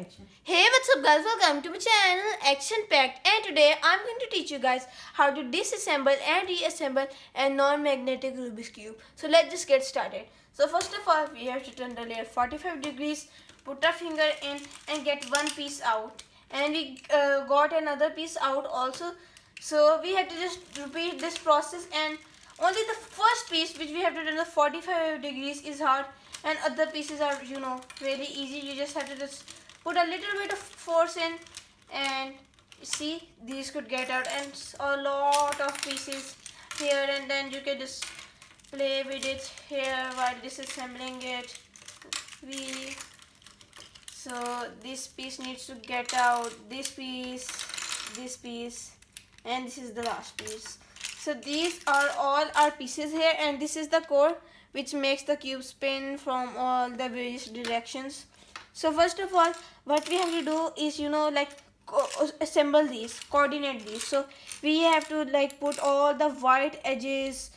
Hey, what's up guys, welcome to my channel Action Packed, and today I'm going to teach you guys how to disassemble and reassemble a non-magnetic Rubik's Cube. So let's just get started. So first of all, we have to turn the layer 45 degrees, put our finger in and get one piece out, and we got another piece out also. So we have to just repeat this process, and only the first piece which we have to turn the 45 degrees is hard, and other pieces are really easy. You just have to just put a little bit of force in, and see, these could get out, and a lot of pieces here, and then you can just play with it here while disassembling it. So this piece needs to get out, this piece, and this is the last piece. So these are all our pieces here, and this is the core which makes the cube spin from all the various directions. So first of all, what we have to do is assemble these, coordinate these. So we have to put all the white edges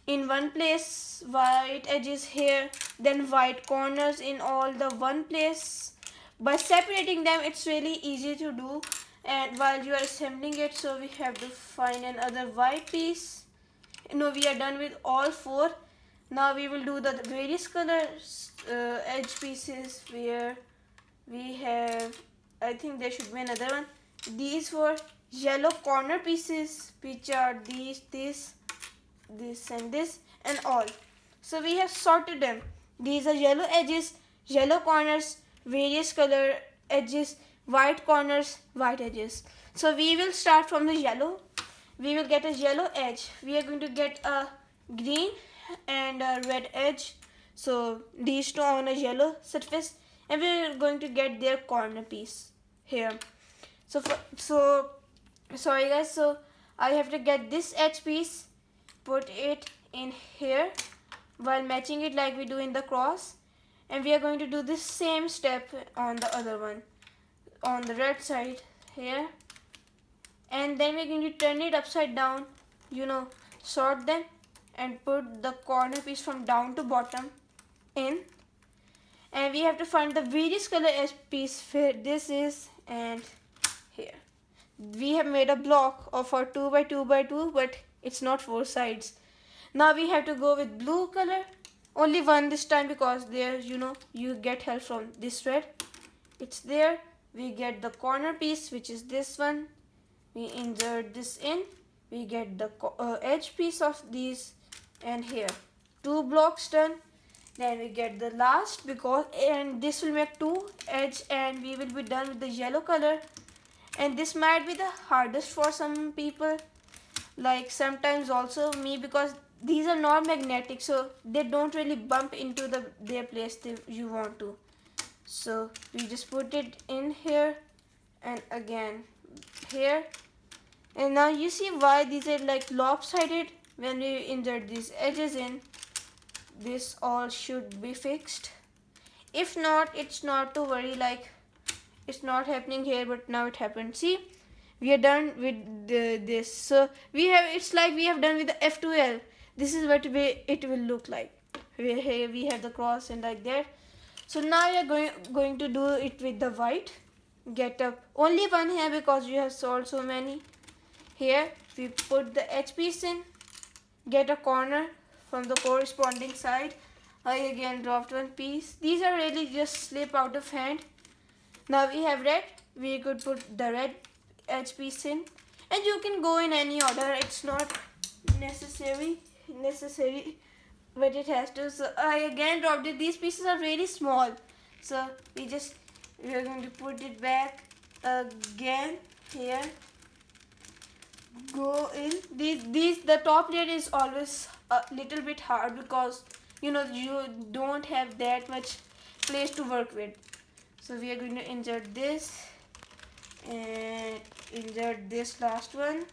in one place, white edges here, then white corners in all the one place. By separating them, it's really easy to do, and while you are assembling it, so we have to find another white piece. We are done with all four. Now we will do the various colors edge pieces, where we have, I think there should be another one. These four yellow corner pieces, which are these, this, and this, and all. So we have sorted them. These are yellow edges, yellow corners, various color edges, white corners, white edges. So we will start from the yellow. We will get a yellow edge. We are going to get a green and a red edge. So these two on a yellow surface, and we are going to get their corner piece here. So sorry guys, so I have to get this edge piece, put it in here while matching it like we do in the cross, and we are going to do this same step on the other one, on the red side here, and then we're going to turn it upside down, sort them, and put the corner piece from down to bottom in, and we have to find the various color edge piece where this is, and here we have made a block of our 2 by 2 by 2, but it's not 4 sides. Now we have to go with blue color, only one this time, because there you get help from this red, it's there. We get the corner piece, which is this one, we insert this in, we get the edge piece of these, and here 2 blocks done. Then we get the last, and this will make 2 edge, and we will be done with the yellow color. And this might be the hardest for some people, like sometimes also me, because these are not magnetic, so they don't really bump into their place you want to. So we just put it in here, and again here, and now you see why these are lopsided. When we insert these edges in, this all should be fixed. If not, it's not to worry, it's not happening here, but now it happened. See, we are done with this. So we have done with the F2L. This is what it will look like. Here we have the cross and like that. So now we are going to do it with the white. Get up only one here, because you have solved so many. Here we put the edge piece in, get a corner from the corresponding side. I again dropped one piece. These are really just slip out of hand. Now we have red. We could put the red edge piece in, and you can go in any order. It's not necessary, but it has to. So I again dropped it. These pieces are really small, so we are going to put it back again here. Go in. The top layer is always a little bit hard, because you don't have that much place to work with. So we are going to insert this and insert this last one,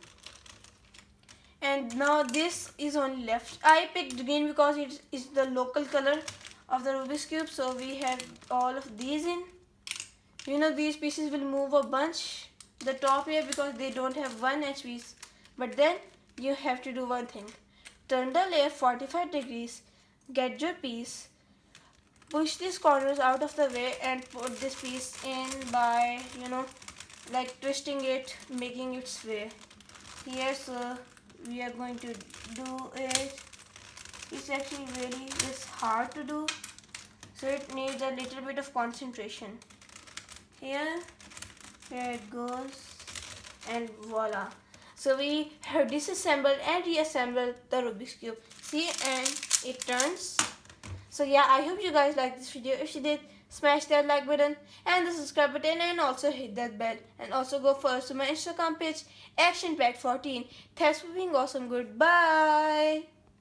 and now this is only left. I picked green because it is the local color of the Rubik's Cube. So we have all of these in. These pieces will move a bunch the top here, because they don't have one edge piece. But then you have to do one thing: turn the layer 45 degrees, get your piece, push these corners out of the way and put this piece in by, like twisting it, making its way here. So we are going to do it. It's actually really hard to do, so it needs a little bit of concentration. Here it goes, and voila. So we have disassembled and reassembled the Rubik's Cube. See, and it turns. So yeah, I hope you guys like this video. If you did, smash that like button and the subscribe button, and also hit that bell, and also go first to my Instagram page, ActionPacked14. Thanks for being awesome. Goodbye.